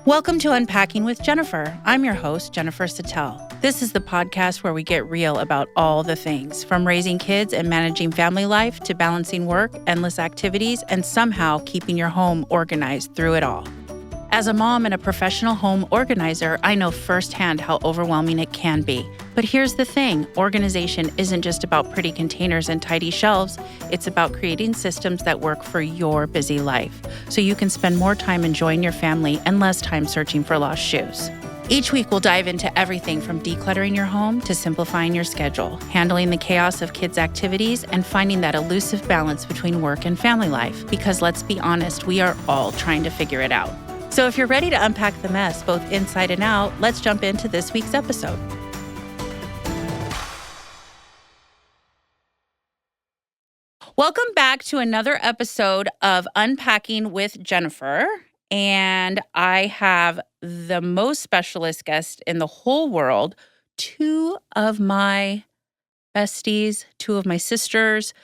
Welcome to Unpacking with Jennifer. I'm your host, Jennifer Sattel. This is the podcast where we get real about all the things, from raising kids and managing family life to balancing work, endless activities, and somehow keeping your home organized through it all. As a mom and a professional home organizer, I know firsthand how overwhelming it can be. But here's the thing, organization isn't just about pretty containers and tidy shelves. It's about creating systems that work for your busy life, so you can spend more time enjoying your family and less time searching for lost shoes. Each week, we'll dive into everything from decluttering your home to simplifying your schedule, handling the chaos of kids' activities, and finding that elusive balance between work and family life. Because let's be honest, we are all trying to figure it out. So if you're ready to unpack the mess, both inside and out, let's jump into this week's episode. Welcome back to another episode of Unpacking with Jennifer. And I have the most specialist guest in the whole world, two of my besties, two of my sisters,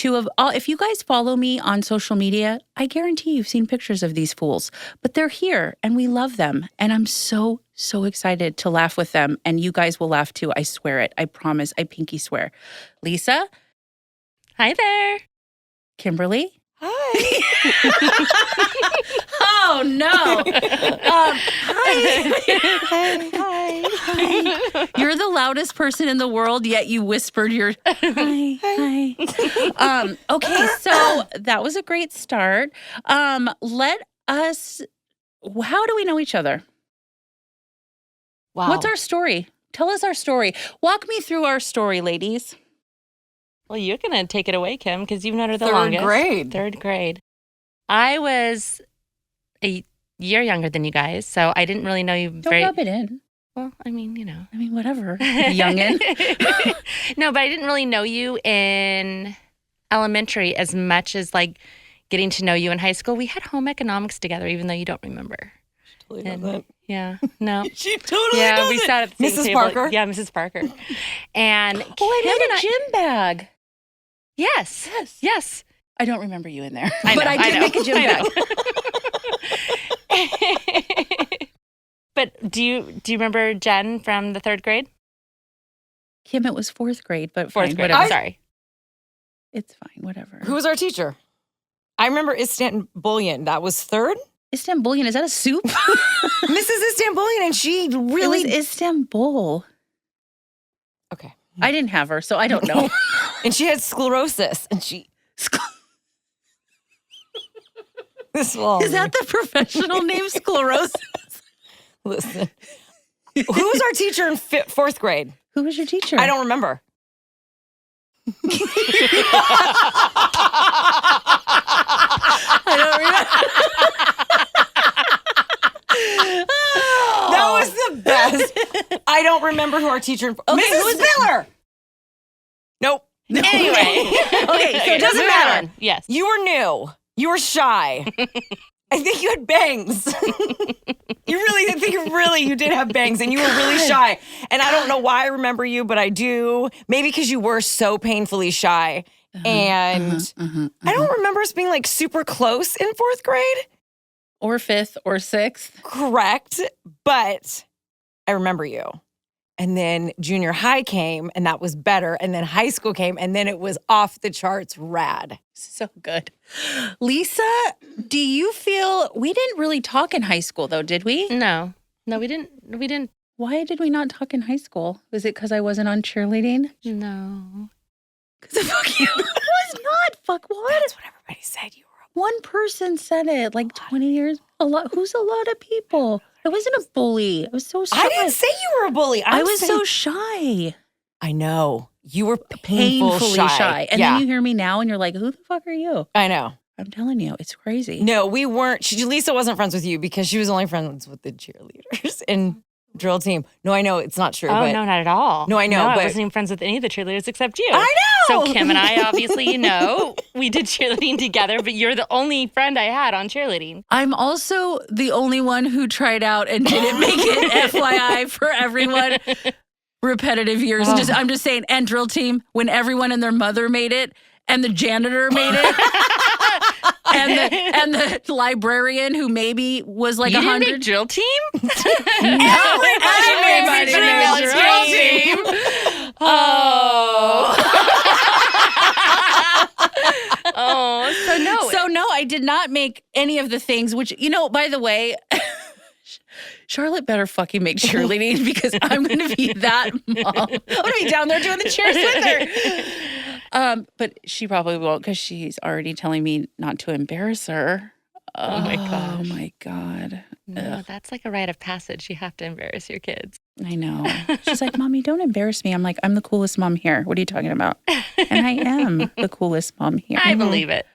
if you guys follow me on social media, I guarantee you've seen pictures of these fools, but they're here and we love them. And I'm so excited to laugh with them. And you guys will laugh too. I swear it. I promise. I pinky swear. Lisa. Hi there. Kimberly. Hi. Oh, no. Hi. You're the loudest person in the world, yet you whispered your hi. Okay, so that was a great start. How do we know each other? Wow. What's our story? Tell us our story. Walk me through our story, ladies. Well, you're going to take it away, Kim, because you've known her the Third longest. grade. Third grade. I was a year younger than you guys, so I didn't really know you Don't rub it in. Well, I mean, you know. Whatever. Youngin'. No, but I didn't really know you in elementary as much as, like, getting to know you in high school. We had home economics together, even though you don't remember. Totally know that. Yeah, no. She totally Yeah, knows we it. sat at the same Mrs. table. Parker? Yeah, Mrs. Parker. And Oh, Kim I and made a gym bag. Yes. Yes. I don't remember you in there. I know, but I did make a gym bag. But do you remember Jen from the third grade? Kim, it was fourth grade, but Fourth fine, grade. whatever. Sorry. It's fine, whatever. Who was our teacher? I remember Istanbulian. That was third? Istanbulian, is that a soup? Mrs. Istanbulian, and she really... It was Istanbul. Okay. I didn't have her, so I don't know. And she had sclerosis, and she... This wall. Is that the professional name, sclerosis? Listen. Who was our teacher in fourth grade? Who was your teacher? I don't remember. I don't remember. That was the best. I don't remember who our teacher... Mrs. Miller! Nope. Anyway. Okay, so it doesn't move matter. on. Yes. You were new. You were shy. I think you had bangs. You did have bangs, and you were really shy. And I don't know why I remember you, but I do. Maybe because you were so painfully shy. And I don't remember us being like super close in fourth grade. Or fifth or sixth. Correct. But I remember you. And then junior high came, and that was better. And then high school came, and then it was off the charts rad. So good. Lisa, do you feel... We didn't really talk in high school, though, did we? No, we didn't. Why did we not talk in high school? Was it because I wasn't on cheerleading? No. Because fuck you. It was not. Fuck what? That's what everybody said. You were One person said it, like 20 years. A lot. Who's a lot of people? I wasn't a bully. I was so shy. I didn't say you were a bully. I was so shy. I know. You were painfully shy. And then you hear me now and you're like, who the fuck are you? I know. I'm telling you, it's crazy. No, we weren't. Lisa wasn't friends with you because she was only friends with the cheerleaders and drill team. No, I know it's not true. Oh, but no, not at all. No, I know, I but- wasn't even friends with any of the cheerleaders except you. I know! So Kim and I, obviously, we did cheerleading together, but you're the only friend I had on cheerleading. I'm also the only one who tried out and didn't make it, FYI, for everyone. Repetitive years. Oh. I'm just saying, and drill team, when everyone and their mother made it, and the janitor made it. and the librarian who maybe was like You 100. didn't make drill team? Everybody made the drill team. Oh. So no, I did not make any of the things, which, by the way, Charlotte better fucking make cheerleading because I'm going to be that mom. I'm going to be down there doing the cheers with her. But she probably won't because she's already telling me not to embarrass her. Oh my gosh. Oh my God. No, that's like a rite of passage. You have to embarrass your kids. I know. She's like, Mommy, don't embarrass me. I'm like, I'm the coolest mom here. What are you talking about? And I am the coolest mom here. I believe it.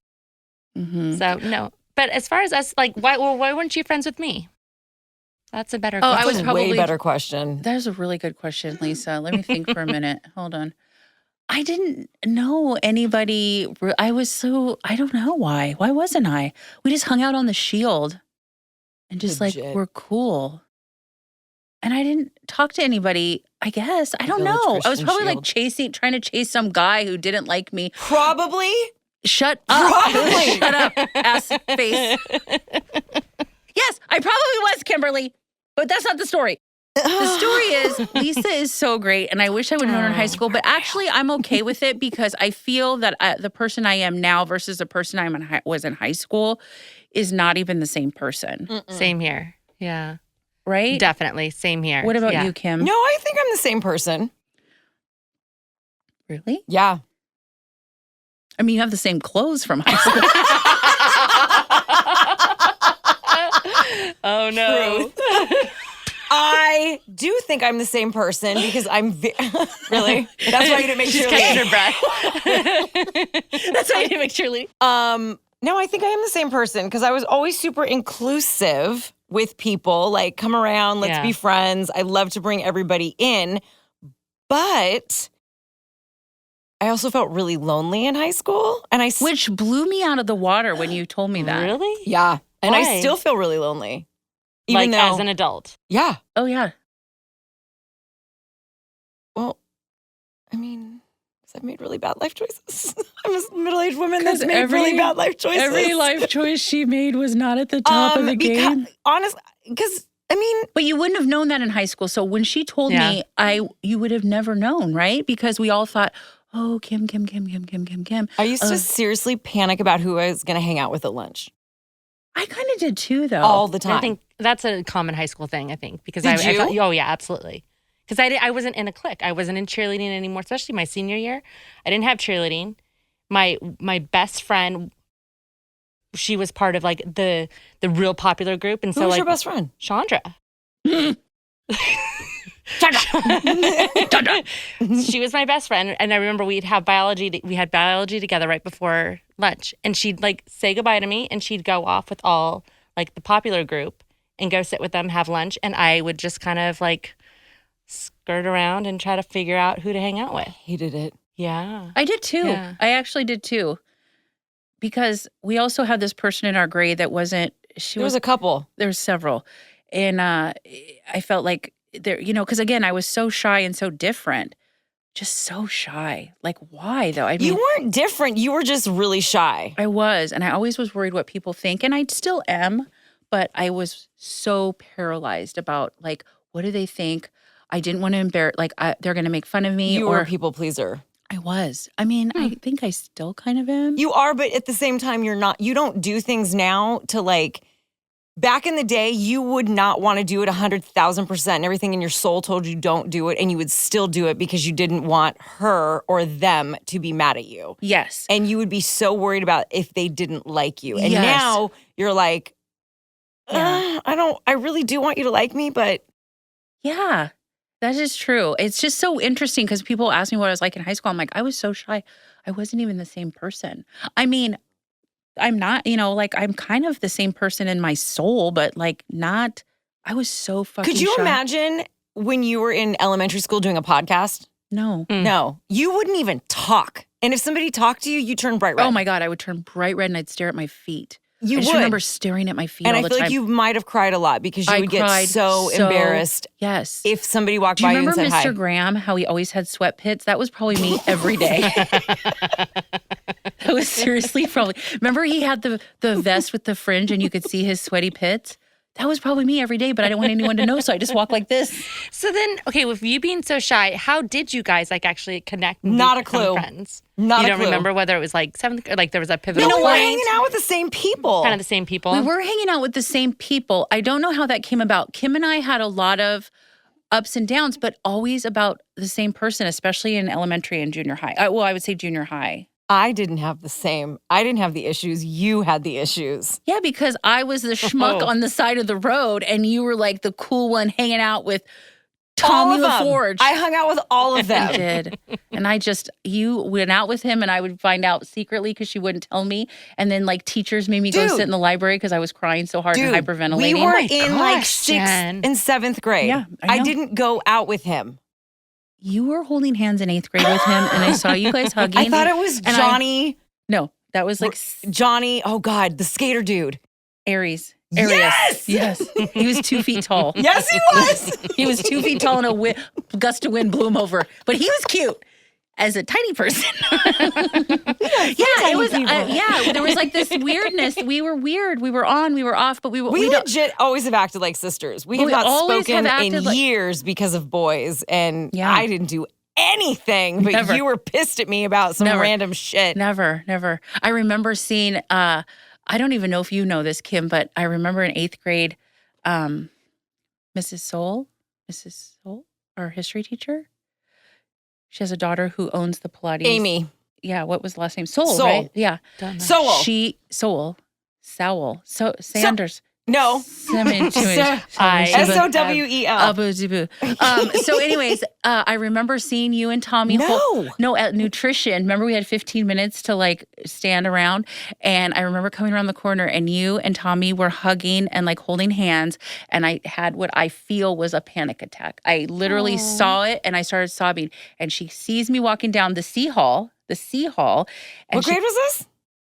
Mm-hmm. So, no. But as far as us, like, why weren't you friends with me? That's a better Oh, question. I was probably way better question. That is a really good question, Lisa. Let me think for a minute. Hold on. I didn't know anybody. I don't know why. Why wasn't I? We just hung out on the Shield and just Legit. we're cool. And I didn't talk to anybody, I guess. I don't Village know. I was Christian probably Shield. trying to chase some guy who didn't like me. Probably. Shut up. Probably. Shut up, ass face. Yes, I probably was, Kimberly, but that's not the story. The story is Lisa is so great, and I wish I would have known her in high school, but actually I'm okay with it because I feel that the person I am now versus the person I was in high school is not even the same person. Same here. Yeah. Right? Definitely. Same here. What about Yeah. you, Kim? No, I think I'm the same person. Really? Yeah. I mean, you have the same clothes from high school. Oh, no. I do think I'm the same person because I'm really. That's why you didn't make She's cheerleading. catching her breath. That's why I didn't make cheerleading. No, I think I am the same person because I was always super inclusive with people. Like, come around, let's be friends. I love to bring everybody in, but I also felt really lonely in high school, and Which blew me out of the water when you told me that. Really? yeah, and Why? I still feel really lonely, even Like though as an adult. yeah. Oh, yeah. Well, I mean, because I've made really bad life choices. I'm a middle-aged woman that's made really bad life choices. Every life choice she made was not at the top of the game. Honestly, because I mean, But you wouldn't have known that in high school. So when she told me, you would have never known, right? Because we all thought, oh, Kim. I used to seriously panic about who I was going to hang out with at lunch. I kind of did too, though. All the time. I think that's a common high school thing, I think. Because Did I you? felt, oh, yeah, absolutely. Because I wasn't in a clique. I wasn't in cheerleading anymore, especially my senior year. I didn't have cheerleading. My best friend, she was part of like the real popular group. And Who so was like your best friend? Chandra. She was my best friend, and I remember we had biology together right before lunch, and she'd like say goodbye to me, and she'd go off with all like the popular group and go sit with them, have lunch, and I would just kind of like skirt around and try to figure out who to hang out with. Hated it. Yeah. I did too. Yeah. I actually did too. Because we also had this person in our grade that wasn't, There was a couple. there was several. And I felt like there, because again, I was so shy and so different. Just so shy. Like, why though? I mean, You weren't different. You were just really shy. I was. And I always was worried what people think. And I still am. But I was so paralyzed about like, what do they think? I didn't want to embarrass, like, they're going to make fun of me. You were a people pleaser. I was. I mean, I think I still kind of am. You are, but at the same time, you're not. You don't do things now to like. Back in the day, you would not want to do it 100,000%, and everything in your soul told you don't do it, and you would still do it because you didn't want her or them to be mad at you. Yes. And you would be so worried about if they didn't like you. And Yes. now you're like, Yeah. I really do want you to like me, but Yeah, that is true. It's just so interesting because people ask me what I was like in high school. I'm like, I was so shy. I wasn't even the same person. I mean, I'm not, like I'm kind of the same person in my soul, but like not, I was so fucking could you shy. imagine when you were in elementary school doing a podcast? No. No, you wouldn't even talk. And if somebody talked to you, you turn bright red. Oh my God, I would turn bright red and I'd stare at my feet. You I just would. remember staring at my feet And all I the feel time. like you might have cried a lot because you I would get cried so embarrassed Yes. if somebody walked Do you by you remember and said Mr. hi. Graham, how he always had sweat pits? That was probably me every day. That was seriously probably. Remember he had the vest with the fringe and you could see his sweaty pits? That was probably me every day, but I didn't want anyone to know, so I just walked like this. So then, okay, with you being so shy, how did you guys like actually connect and Not a become clue. friends? Not you a don't clue. remember whether it was like seventh, or like there was a pivotal No, we were point? hanging out with the same people. Kind of the same people. We were hanging out with the same people. I don't know how that came about. Kim and I had a lot of ups and downs, but always about the same person, especially in elementary and junior high. I would say junior high. I didn't have the issues. You had the issues. Yeah, because I was the schmuck on the side of the road and you were like the cool one hanging out with Tommy LaForge. I hung out with all of them. I did. And you went out with him and I would find out secretly because she wouldn't tell me. And then like teachers made me go sit in the library because I was crying so hard and hyperventilating. We were in like gosh, 6th Jen. and 7th grade. Yeah, I didn't go out with him. You were holding hands in 8th grade with him and I saw you guys hugging. I thought it was Johnny. No, that was like Johnny. Oh God, the skater dude. Aries. Yes! Yes. He was 2 feet tall. Yes, he was. He was 2 feet tall and a gust of wind blew him over. But he was cute as a tiny person. It was. There was like this weirdness. We were weird. We were on. We were off. But we legit always have acted like sisters. We have not spoken in years because of boys, and I didn't do anything. But you were pissed at me about some random shit. Never. I remember seeing. I don't even know if you know this, Kim, but I remember in 8th grade, Mrs. Soul, our history teacher. She has a daughter who owns the Pilates. Amy. Yeah, what was the last name? Soul, right? Yeah. Sowell. Sanders. No. Sowell. So anyways, I remember seeing you and Tommy. At nutrition. Remember we had 15 minutes to like stand around. And I remember coming around the corner and you and Tommy were hugging and like holding hands. And I had what I feel was a panic attack. I literally saw it and I started sobbing. And she sees me walking down the C Hall. And what grade was this?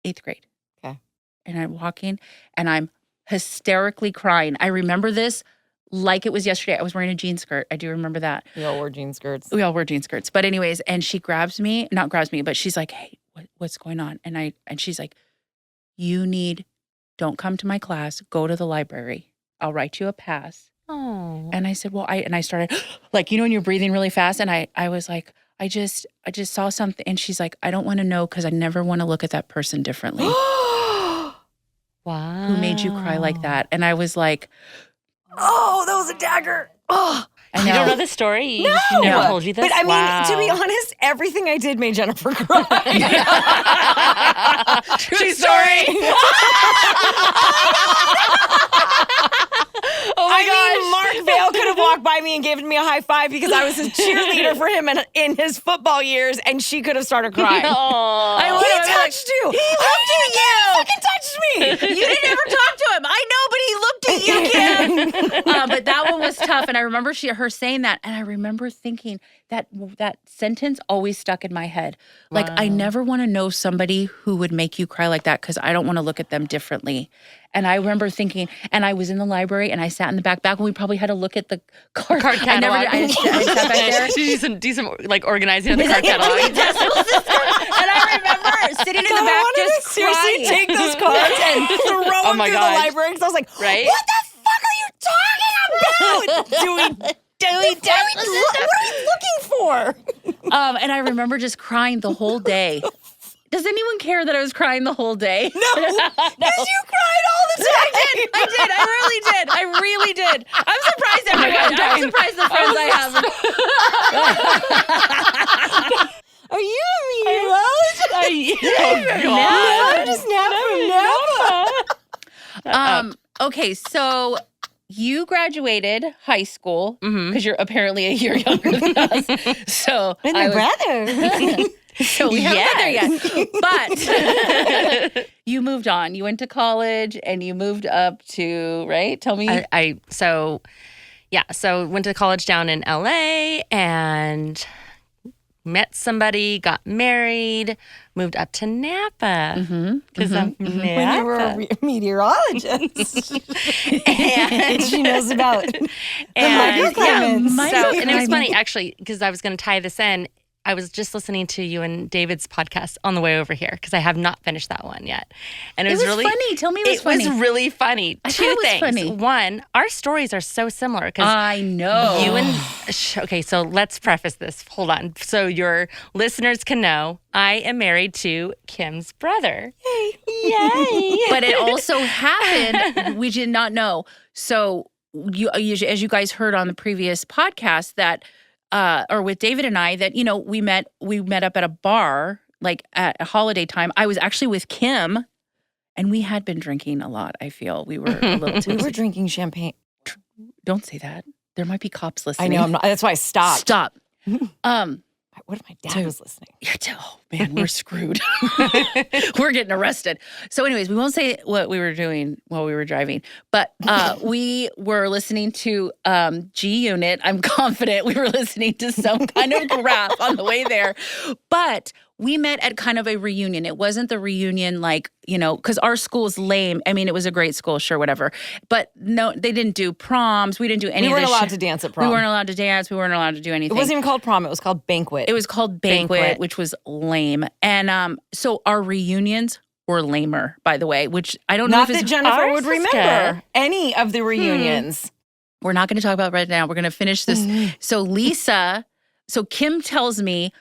8th grade. Okay. And I'm walking and I'm hysterically crying. I remember this like it was yesterday. I was wearing a jean skirt. I do remember that. We all wore jean skirts. But anyways, and she not grabs me, but she's like, hey, what's going on? And she's like, don't come to my class. Go to the library. I'll write you a pass. Oh. And I said, and I started like, when you're breathing really fast. And I was like, I just saw something. And she's like, I don't want to know because I never want to look at that person differently. Wow. Who made you cry like that? And I was like, oh, that was a dagger. Oh, you don't know the story? No. She never told you this? But I mean, to be honest, everything I did made Jennifer cry. True story. Oh my gosh. Mark Vale could have walked by me and given me a high five because I was his cheerleader for him in his football years, and she could have started crying. He touched you. He looked at you. Fucking touched me. You didn't ever talk to him. I know, but he looked at you, Kim. But that one was tough, and I remember her saying that, and I remember thinking that sentence always stuck in my head. Like, I never want to know somebody who would make you cry like that because I don't want to look at them differently. And I remember thinking, and I was in the library and I sat in the back when we probably had to look at the card catalog. I sat back there. She do some like organizing of the card catalog. And I remember sitting in the back just crying. Take those cards and throw them through the library because I was like, right? What the fuck are you talking about? What are we looking for? And I remember just crying the whole day. Does anyone care that I was crying the whole day? No, because you cried all the time. I really did. I'm surprised everyone. I'm surprised the friends I have. Are you a meteorologist? God. I'm just Napa from Napa. Okay, so you graduated high school because you're apparently a year younger than us. So and my brother. So we haven't got there yet. But you moved on. You went to college and you moved up to, right? Tell me. So went to college down in LA and met somebody, got married, moved up to Napa because I'm Napa. When you were a meteorologist. And she knows about the microclimates. And it was funny actually because I was going to tie this in. I was just listening to you and David's podcast on the way over here because I have not finished that one yet. And it was really funny. Tell me it was funny. It was really funny. Two things. Funny. One, our stories are so similar because I know. you and okay, so let's preface this. Hold on. So your listeners can know I am married to Kim's brother. Yay. But it also happened, we did not know. So as you guys heard on the previous podcast that or with David and I, that, we met up at a bar, like at a holiday time. I was actually with Kim, and we had been drinking a lot, I feel. We were a little too. We were drinking champagne. Don't say that. There might be cops listening. I know, I'm not. That's why I stopped. Stop. What if my dad was listening? Oh, man, we're screwed. We're getting arrested. So anyways, we won't say what we were doing while we were driving, but we were listening to G-Unit. I'm confident we were listening to some kind of crap on the way there. But we met at kind of a reunion. It wasn't the reunion like, because our school is lame. I mean, it was a great school, sure, whatever. But no, they didn't do proms. We didn't do any of this. We weren't allowed to dance at prom. We weren't allowed to dance. We weren't allowed to do anything. It wasn't even called prom. It was called banquet. It was called banquet, which was lame. And so our reunions were lamer, by the way, which I don't know if that Jennifer would remember any of the reunions. We're not going to talk about it right now. We're going to finish this. So Kim tells me,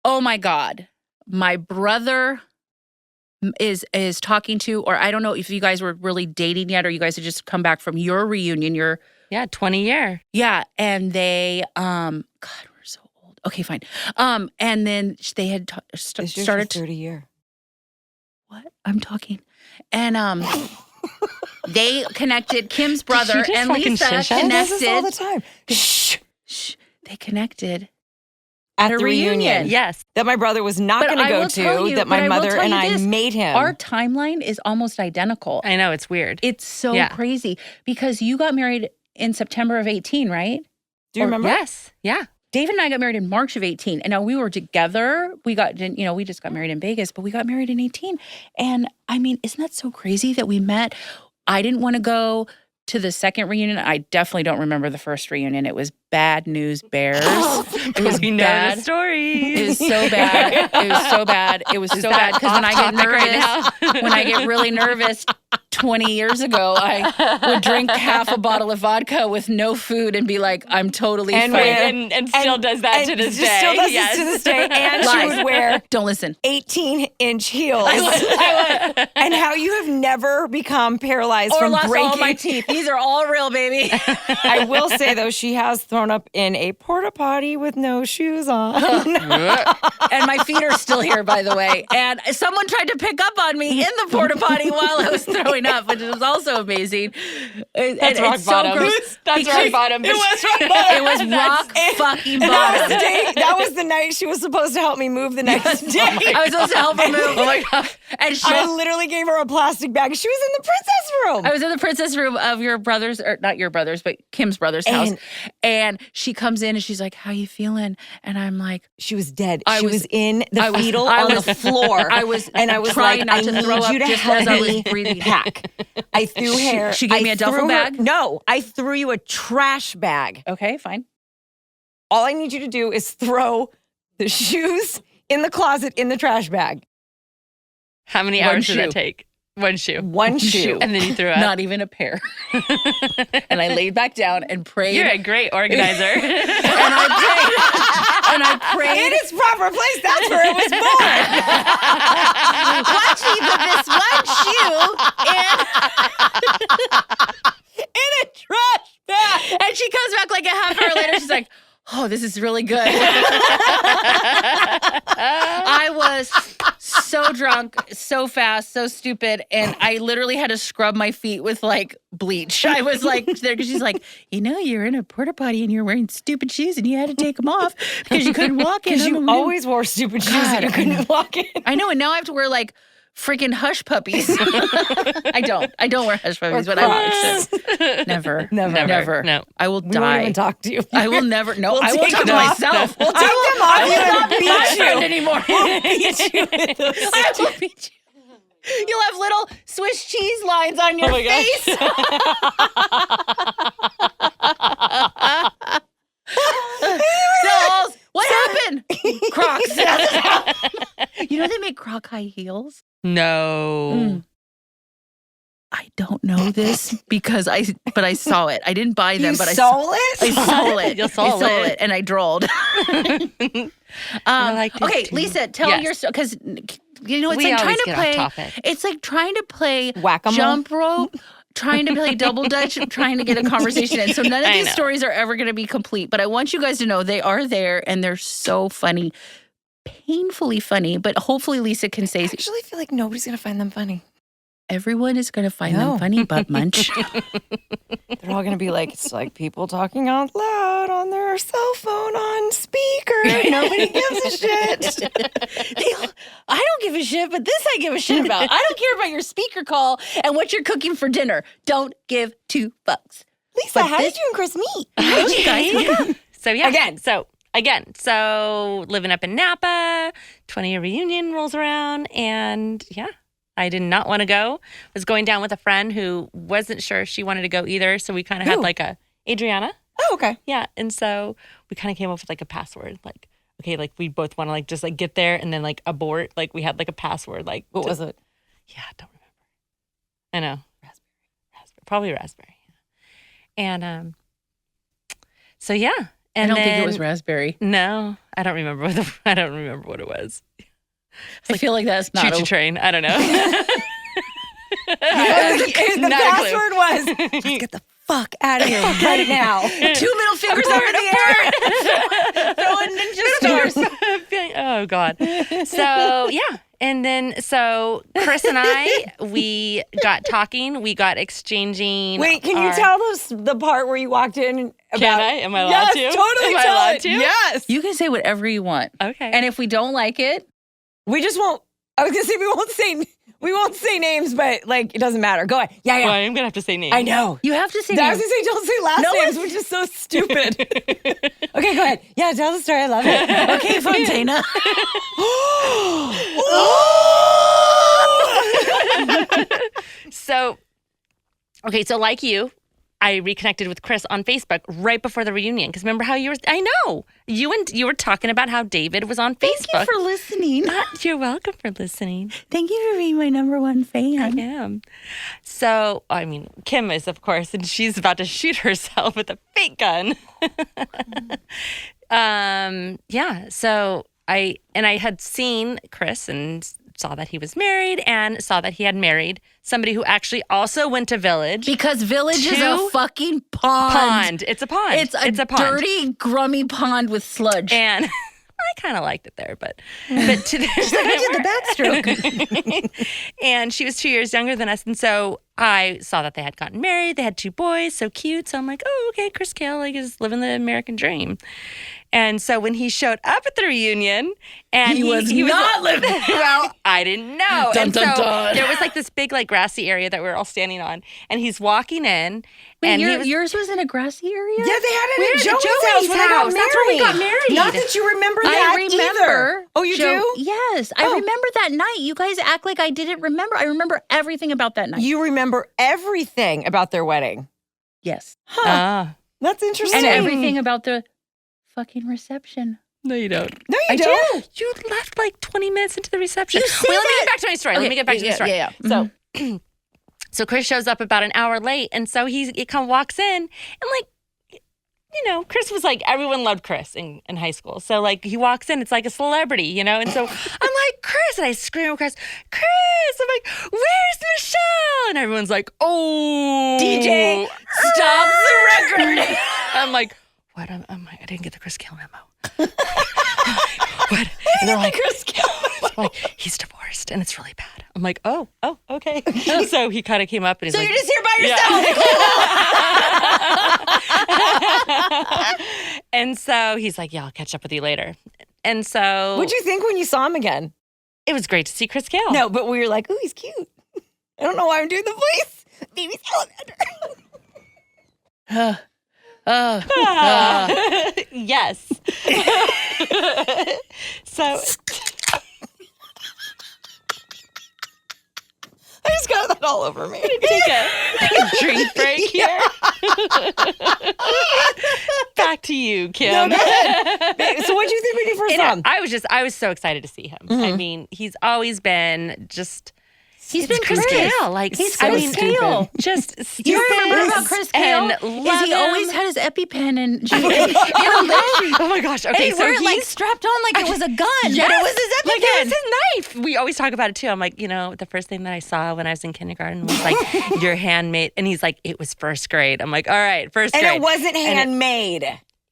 oh my God, my brother is talking to, or I don't know if you guys were really dating yet, or you guys had just come back from your reunion. 20 year. Yeah. And they, God, we're so old. Okay, fine. And then they had started 30 year. What? I'm talking. And they connected. Kim's brother and Lisa connected. Does this all the time. Shh. They connected at a reunion. Yes. That my brother was not going to go to, that my mother and I made him. Our timeline is almost identical. I know, it's weird. It's so crazy because you got married in September of 18, right? Do you remember? Yes. Yeah. David and I got married in March of 18. And now we were together. We just got married in Vegas, but we got married in 18. And I mean, isn't that so crazy that we met? I didn't want to go to the second reunion. I definitely don't remember the first reunion. It was Bad News Bears. It was bad. The story. It was so bad. It was so bad. It was so bad because when I get nervous, when I get really nervous, 20 years ago, I would drink half a bottle of vodka with no food and be like, I'm totally fine. And still does that to this day. Still does this to this day. And she would wear don't listen 18-inch heels. I would. And how you have never become paralyzed or from lost breaking. All my teeth. These are all real, baby. I will say, though, she has thrown up in a porta potty with no shoes on. And my feet are still here, by the way. And someone tried to pick up on me in the porta potty while I was throwing up, which was also amazing. That's rock bottom. That's rock bottom. It was rock bottom. It was rock fucking bottom. That was the night she was supposed to help me move the next day. I was supposed to help her move. Oh my God. And I literally gave her a plastic bag. She was in the princess room. I was in the princess room of your brother's, or not your brother's, but Kim's brother's house. And she comes in and she's like, how you feeling? And I'm like, she was dead. She was in the fetal on the floor. I was trying like, not to throw up just as I was breathing. Pack. I threw hair. She gave me a duffel bag? No, I threw you a trash bag. Okay, fine. All I need you to do is throw the shoes in the closet in the trash bag. How many hours did that take? One shoe. One shoe. And then you threw up. Not even a pair. And I laid back down and prayed. You're a great organizer. And I prayed. In its proper place. That's where it was born. Watch me put this one shoe in a trash bag. And she comes back like a half hour later. She's like, oh, this is really good. I was so drunk, so fast, so stupid. And I literally had to scrub my feet with like bleach. I was like, there because she's like, you're in a porta potty and you're wearing stupid shoes and you had to take them off because you couldn't walk in. Because you always wore stupid shoes and you couldn't walk in. I know. And now I have to wear like freaking hush puppies. I don't wear hush puppies, but I never. No. I will die. We won't even talk to you. I will never. No, I will take talk them to off. myself. We'll take them off. I will not be my friend anymore. We'll beat you with those. I will beat you. You'll have little Swiss cheese lines on your face. Dolls, what happened? Cry. high heels? No. I don't know this because I saw it. I didn't buy them, You but I saw it? I saw it. You I saw saw it. it, and I drolled. liked it Okay, too. Lisa, tell Yes. your story because it's We like trying always to get play. off topic. It's like trying to play Whack-a-mole? jump rope. Trying to play double dutch, trying to get a conversation in. So none of I these know. stories are ever going to be complete. But I want you guys to know they are there and they're so funny, painfully funny. But hopefully Lisa can say I actually feel like nobody's going to find them funny. everyone is going to find No. them funny, butt munch. They're all going to be like, it's like people talking out loud on their cell phone on speaker. Nobody gives a shit. I don't give a shit, but this I give a shit about. I don't care about your speaker call and what you're cooking for dinner. Don't give 2 fucks. Lisa, But how this- did you and Chris meet? How did you guys hook up? So yeah. So living up in Napa, 20-year reunion rolls around, and yeah, I did not want to go. Was going down with a friend who wasn't sure if she wanted to go either. So we kind of had Who? like a Adriana. Oh, okay. Yeah. And so we kind of came up with like a password. Like, okay, like we both want to like just like get there and then like abort. Like we had like a password. Like What was it? Yeah, I don't remember. I know. Raspberry. Probably raspberry. And so yeah. And I don't think it then- was raspberry. No, I don't remember I don't remember what it was. I feel like that's not Choo-choo train. I don't know. The Not a clue. password was, let's get the fuck out of here right now. 2 middle fingers over the air. Throwing ninja stars. Oh God. So yeah. And then so Chris and I, we got talking, we got exchanging. Wait, can you tell us the part where you walked in about... Can I? Am I allowed to? Yes, totally Am I tell allowed it. to? Yes. You can say whatever you want. Okay. And if we don't like it, We just won't... I was going to say we won't say names, but like, it doesn't matter. Go ahead. Yeah, yeah. Well, I'm gonna have to say names. I know. you have to say I was names. going to say don't say last No, names, which is so stupid. Okay, go ahead. Yeah, tell the story. I love it. Okay, Fontana. So, okay, so like you, I reconnected with Chris on Facebook right before the reunion. Because remember how you were? I know you were talking about how David was on Facebook. Thank you for listening. You're welcome for listening. Thank you for being my number 1 I fan. am. So, I mean, Kim is, of course, and she's about to shoot herself with a fake gun. Yeah. So I had seen Chris and saw that he was married and saw that he had married somebody who actually also went to Village. Because Village is a Two fucking pond. It's a pond. It's a pond. dirty, grummy pond with sludge. And I kind of liked it there, but to the, I did the backstroke. and she was 2 years younger than us, and so I saw that they had gotten married. They had 2 boys, so cute. So I'm like, oh, okay, Chris Kale like is living the American dream. And so when he showed up at the reunion, and He was not living. Well, I didn't know. Dun, and dun, so dun. there was like this big like grassy area that we were all standing on, and he's walking in, Wait, and he was, yours was in a grassy area? Yeah, they had We it were at at Joey's Joey's house when they got house. married. That's where we got married. Not that you remember I that remember. either. Oh, you do? Yes. I Oh. remember that night. You guys act like I didn't remember. I remember everything about that night. You remember everything about their wedding. Yes. Huh. That's interesting. And everything about the fucking reception. no, you don't. No, you I don't. You left like 20 minutes into the reception. You say Wait, let me that- get back to my story. Let Okay, me get back to the yeah, story. yeah, yeah. So, so Chris shows up about an hour late, and so he kind of walks in, and like, you know, Chris was like, everyone loved Chris in high school. So like, he walks in, it's like a celebrity, you know. And so I'm like, Chris, and I scream at Chris. I'm like, where's Michelle? And everyone's like, oh, DJ, stop the record. I'm like, what? I'm like, I didn't get the Chris Kale memo. What? And they're like, Chris Kale. like, he's divorced and it's really bad. I'm like, oh, okay. So he kind of came up and he's So like, you're just here by yourself. and so he's like, yeah, I'll catch up with you later. And so What'd you think when you saw him again? it was great to see Chris Kale. No, but we were like, ooh, he's cute. I don't know why I'm doing the voice. Baby salamander. Yes. So I just got that all over me. Take a drink break here. Back to you, Kim. No, so what'd you think when you first saw him? I was so excited to see him. I mean, he's always been just. He's been Chris Chris. Kale. Like, He's I Chris mean, Kale. just stupid. You remember about Chris Kale? Is he always had his EpiPen and oh my gosh. Okay, and he'd so wear it he's like strapped on like it was a gun. Yes, but it was his EpiPen. like it was his knife. We always talk about it too. I'm like, the first thing that I saw when I was in kindergarten was like your handmade, and he's like, it was first grade. I'm like, all right, first grade. And it wasn't handmade.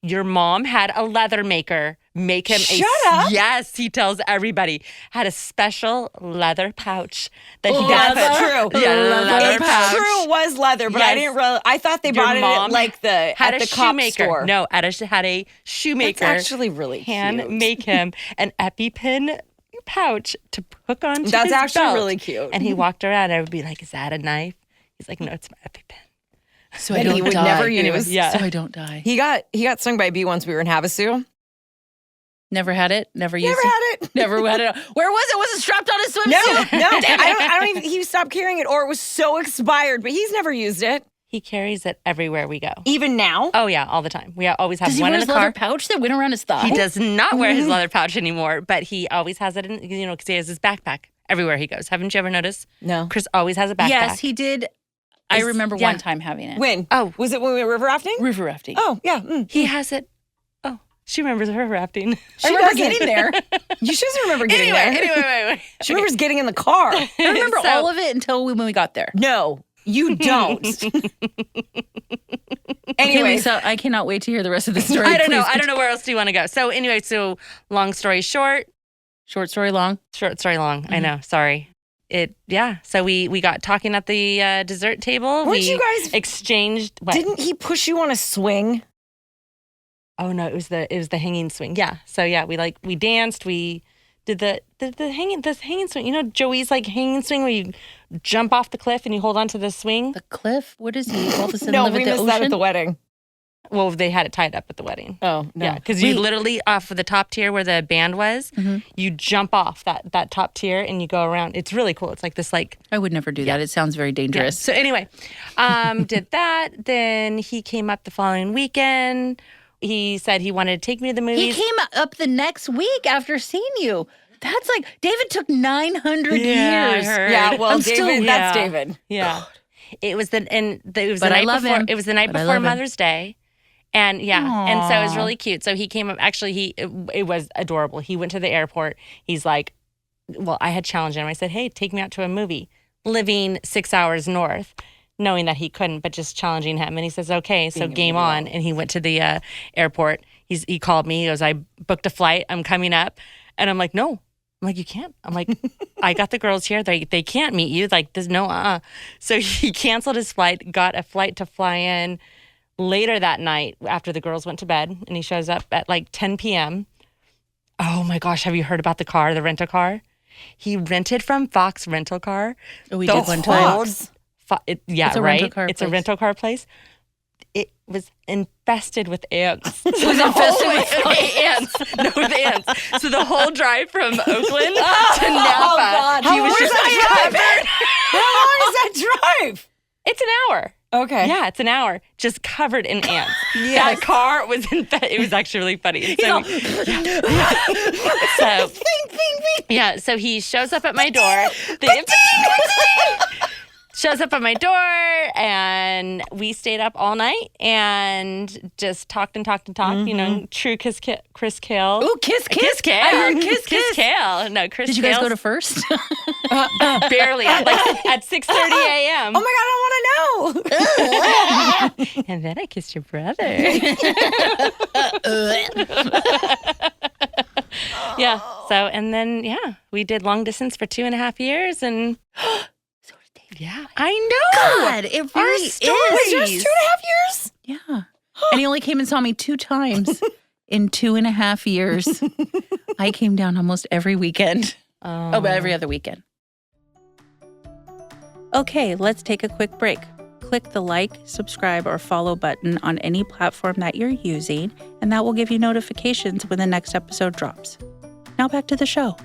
Your mom had a leather maker make him Shut up. Yes, he tells everybody, had a special leather pouch that he got. That's true. Yeah, leather It's pouch. true, it was leather, but I Yes. didn't realize. I thought they Your bought it mom at like the cop shoemaker. store. No, had a shoemaker. That's actually really hand cute. make him an EpiPen pouch to hook onto That's his actually belt. really cute. And he walked around and I would be like, is that a knife? He's like, no, it's my EpiPen. So That he would never use. Anyway, yeah. So I don't die. He got stung by a bee once we were in Havasu. Never had it. Never used Never it. had it. Never had it. Where was it? Was it strapped on his No, swimsuit? no. I don't even. He stopped carrying it, or it was so expired. But he's never used it. He carries it everywhere we go. Even now. Oh yeah, all the time. We always have Does he one wear in his the leather car. pouch that went around his thigh? He does not wear his leather pouch anymore, but he always has it in, because he has his backpack everywhere he goes. Haven't you ever noticed? No. Chris always has a backpack. Yes, he did. I remember yeah. one time having it. When? Oh. Was it when we were river rafting? River rafting. Oh, yeah. He has it. Oh, she remembers her rafting. I remember doesn't. getting there. You should remember getting there. Anyway. She remembers getting in the car. I remember So- all of it until when we got there. No, you don't. Anyways, So I cannot wait to hear the rest of the story. I don't know. Please I don't know where else do you want to go. So anyway, long story short, Short story long. short story long. I know. Sorry. So we got talking at the dessert table. Weren't we you guys- exchanged what? didn't he push you on a swing? Oh no, it was the hanging swing. Yeah. So yeah, we danced, we did the hanging swing. You know Joey's like hanging swing where you jump off the cliff and you hold onto the swing? The cliff? What is he? All of a sudden No, live we at the missed ocean? that at the wedding. Well, they had it tied up at the wedding. Oh, no. Yeah, because you literally off of the top tier where the band was, you jump off that top tier and you go around. It's really cool. It's like this like I would never do that. It sounds very yeah. dangerous. So anyway, did that. Then he came up the following weekend. He said he wanted to take me to the He movies. came up the next week after seeing you. That's like, David took 900 Yeah, I years. heard. Yeah, well, I'm David, still- that's Yeah. David. Yeah. It was the But I night love before. him. It was the night But I before love him. Mother's Day. And and so it was Aw. really cute. So he came up, actually, it was adorable. He went to the airport. He's like, well, I had challenged him. I said, hey, take me out to a movie, living 6 hours north, knowing that he couldn't, but just challenging him. And he says, okay, so game on. And he went to the airport. He called me. He goes, I booked a flight. I'm coming up. And I'm like, no. I'm like, you can't. I'm like, I got the girls here. They can't meet you. Like, there's no So he canceled his flight, got a flight to fly in later that night after the girls went to bed, and he shows up at like 10 p.m. Oh my gosh, have you heard about the rental car? He rented from Fox Rental Car. Oh, we The did one time. whole- yeah, It's a right? rental car It's a place. rental car place. It was infested with ants. Was infested with ants. No, with ants. So the whole drive from Oakland to Napa, God. he was just covered. How long is that drive? It's an hour. Okay. Yeah, it's an hour, just covered in ants. Yes. That car was it was actually really funny. So, yeah, so he shows up at my door. Shows up at my door, and we stayed up all night and just talked and talked and talked. You know, true Chris Kale. Ooh, kiss. Kale. I heard kiss. Kale. No, Chris. Did you guys Kale's go to first? barely at 6:30 a.m. Oh my God, I want to know. And then I kissed your brother. Yeah. So, and then, we did long distance for 2.5 years. And So did David. yeah, I know. God, it Our really stories. Wait, yours is. 2.5 years? Yeah. And he only came and saw me 2 times in 2.5 years. I came down almost every weekend. Oh, but every other weekend. Okay, let's take a quick break. Click the like, subscribe, or follow button on any platform that you're using, and that will give you notifications when the next episode drops. Now back to the show.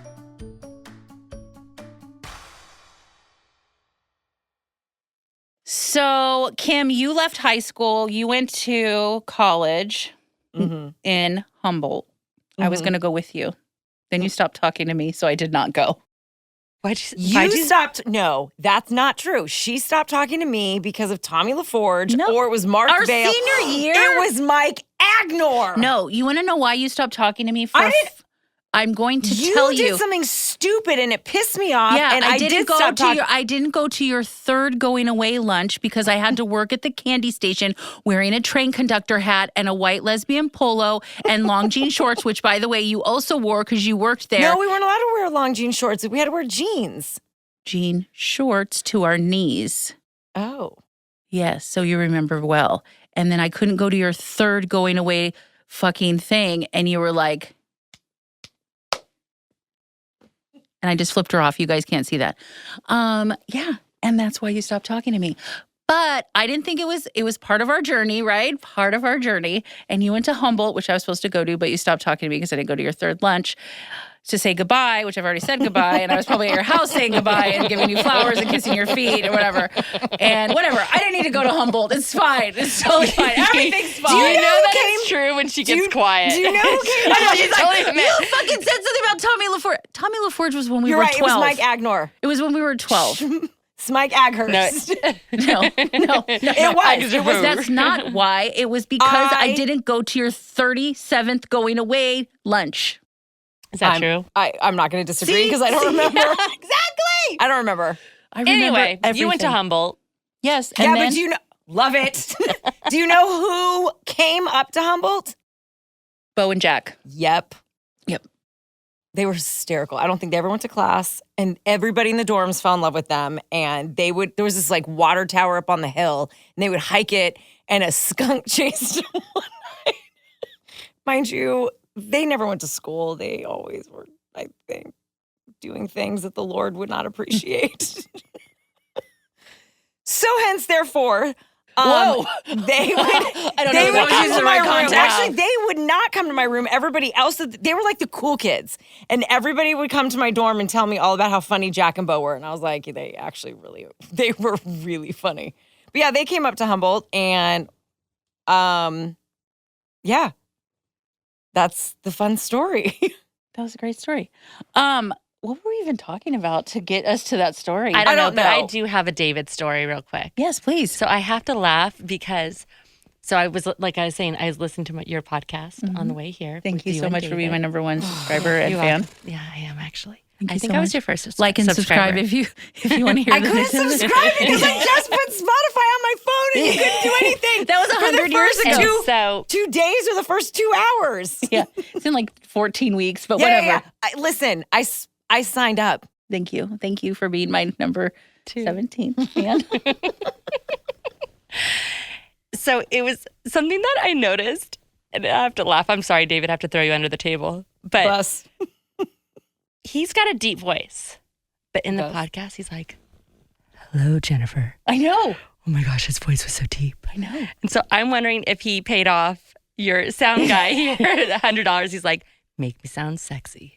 So, Kim, you left high school. You went to college in Humboldt. I was going to go with you. Then you stopped talking to me, so I did not go. Why'd you stopped? No, that's not true. She stopped talking to me because of Tommy LaForge, or it was Mark Our Vail. senior year? It was Mike Agnor. No, you want to know why you stopped talking to me? I'm going to tell you. You did something stupid and it pissed me off. Yeah, and I didn't go to your third going away lunch because I had to work at the candy station wearing a train conductor hat and a white lesbian polo and long jean shorts, which, by the way, you also wore because you worked there. No, we weren't allowed to wear long jean shorts. We had to wear jeans. Jean shorts to our knees. Oh. Yes, so you remember well. And then I couldn't go to your third going away fucking thing, and you were like... And I just flipped her off. You guys can't see that. Yeah. And that's why you stopped talking to me. But I didn't think it was part of our journey, right? Part of our journey. And you went to Humboldt, which I was supposed to go to, but you stopped talking to me because I didn't go to your third lunch to say goodbye, which I've already said goodbye. And I was probably at your house saying goodbye and giving you flowers and kissing your feet or whatever. And whatever. I didn't need to go to Humboldt. It's fine. It's totally fine. Everything's fine. Do you know that it's true when she gets quiet? Do you know who came? I know, she's like, you fucking said something about Tommy LaForge. Tommy LaForge was when we were 12. You're right, it was Mike Agnor. It was when we were 12. It's Mike Aghurst. No. It was. That's not why. It was because I didn't go to your 37th going away lunch. Is that true? I'm not going to disagree because I don't remember. Yeah, exactly. I don't remember. Anyway, you went to Humboldt. Yes. And but do you know? Love it. Do you know who came up to Humboldt? Bo and Jack. Yep. They were hysterical. I don't think they ever went to class, and everybody in the dorms fell in love with them. And there was this like water tower up on the hill, and they would hike it, and a skunk chased them one night. Mind you, they never went to school. They always were, I think, doing things that the Lord would not appreciate. So hence, therefore, they would come to my room. Actually, they would not come to my room. Everybody else, they were like the cool kids. And everybody would come to my dorm and tell me all about how funny Jack and Bo were. And I was like, they were really funny. But yeah, they came up to Humboldt and, yeah, that's the fun story. That was a great story. What were we even talking about to get us to that story? I don't know, but I do have a David story real quick. Yes, please. So I have to laugh because, I was saying, I was listening to your podcast on the way here. Thank you so much for being my number one subscriber and fan. Yeah, I am actually. I think I was your first subscriber. Like and subscribe if you want to hear I couldn't subscribe because I just put Spotify on my phone and you couldn't do anything. That was 100 years ago. So 2 days or the first 2 hours. Yeah, it's in like 14 weeks, but whatever. Yeah. Listen, I signed up. Thank you. Thank you for being my number 17 fan. So it was something that I noticed, and I have to laugh. I'm sorry, David, I have to throw you under the table. But he's got a deep voice. But in the podcast, he's like, hello, Jennifer. I know. Oh my gosh, his voice was so deep. I know. And so I'm wondering if he paid off your sound guy here at $100. He's like, make me sound sexy.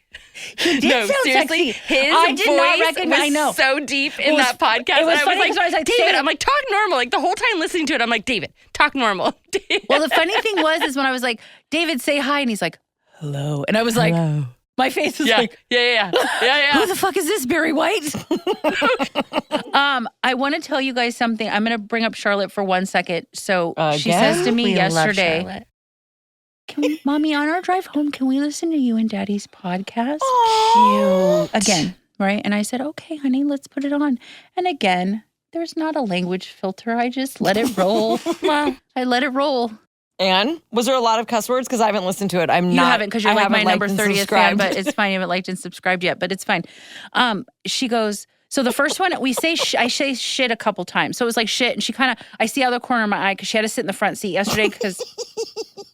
He did sound seriously, sexy. His I did not voice recognize. I know. was so deep in that podcast. It was and funny I was because I was like, David, I'm like, talk normal. Like the whole time listening to it, I'm like, David, talk normal. David. Well, the funny thing is when I was like, David, say hi. And he's like, hello. And I was like, my face was like, yeah. Who the fuck is this, Barry White? I want to tell you guys something. I'm going to bring up Charlotte for 1 second. So she says to me yesterday, Mommy, on our drive home, can we listen to you and Daddy's podcast? Oh, cute. Again, right? And I said, okay, honey, let's put it on. And again, there's not a language filter. I just let it roll. Well, I let it roll. And was there a lot of cuss words? Because I haven't listened to it. You haven't because you're like my number 30th fan, but it's fine. You haven't liked and subscribed yet, but it's fine. She goes, so the first one, I say shit a couple times. So it was like shit. And she I see out of the corner of my eye because she had to sit in the front seat yesterday because,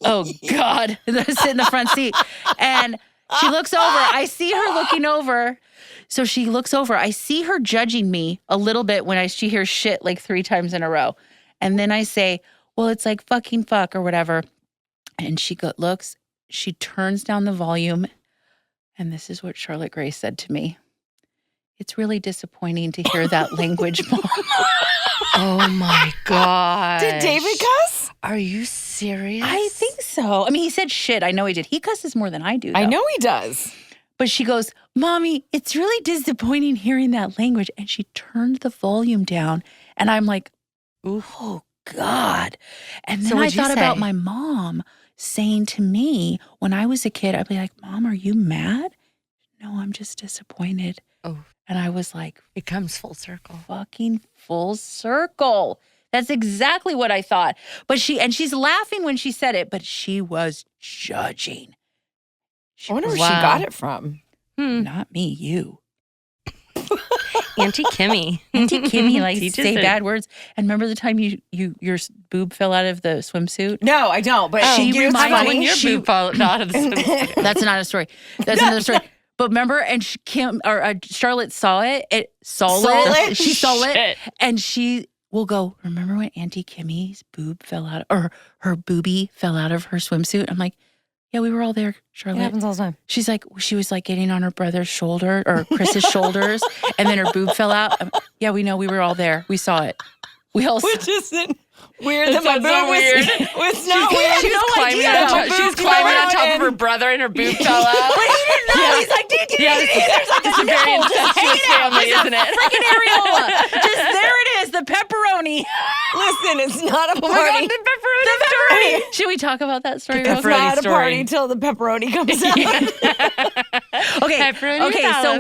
oh God, sit in the front seat. And she looks over. I see her looking over. So she looks over. I see her judging me a little bit when she hears shit like 3 times in a row. And then I say, well, it's like fucking fuck or whatever. And she looks, she turns down the volume. And this is what Charlotte Grace said to me. it's really disappointing to hear that language, Mom. Oh my God. Did David cuss? Are you serious? I think so. I mean, he said shit. I know he did. He cusses more than I do, though. I know he does. But she goes, Mommy, it's really disappointing hearing that language. And she turned the volume down. And I'm like, oh, God. And then I thought about my mom saying to me when I was a kid, I'd be like, Mom, are you mad? No, I'm just disappointed. Oh. And I was like, it comes full circle. Fucking full circle. That's exactly what I thought. But she's laughing when she said it, but she was judging. I wonder where she got it from. Not me, you. Auntie Kimmy. Auntie Kimmy likes to say bad words. And remember the time your boob fell out of the swimsuit? No, I don't. But she reminded when your boob fell out of the swimsuit. That's not a story. That's another story. But remember, and Charlotte saw it. She saw it. And she will go, remember when Auntie Kimmy's boob fell out, or her boobie fell out of her swimsuit? I'm like, yeah, we were all there, Charlotte. It happens all the time. She was like getting on her brother's shoulder or Chris's shoulders, and then her boob fell out. Yeah, we know, we were all there. We saw it. We all saw it. Which isn't weird that my boob was not weird. She was climbing on top of her brother and her boob fell out. But he didn't know. He's like, dude, there's like it's a very incestuous family, isn't it? Freaking areola. Just there it is, the pepperoni. Listen, it's not a party. Oh my God, the pepperoni. Should we talk about that story? It's not a party till the pepperoni comes out. Okay, so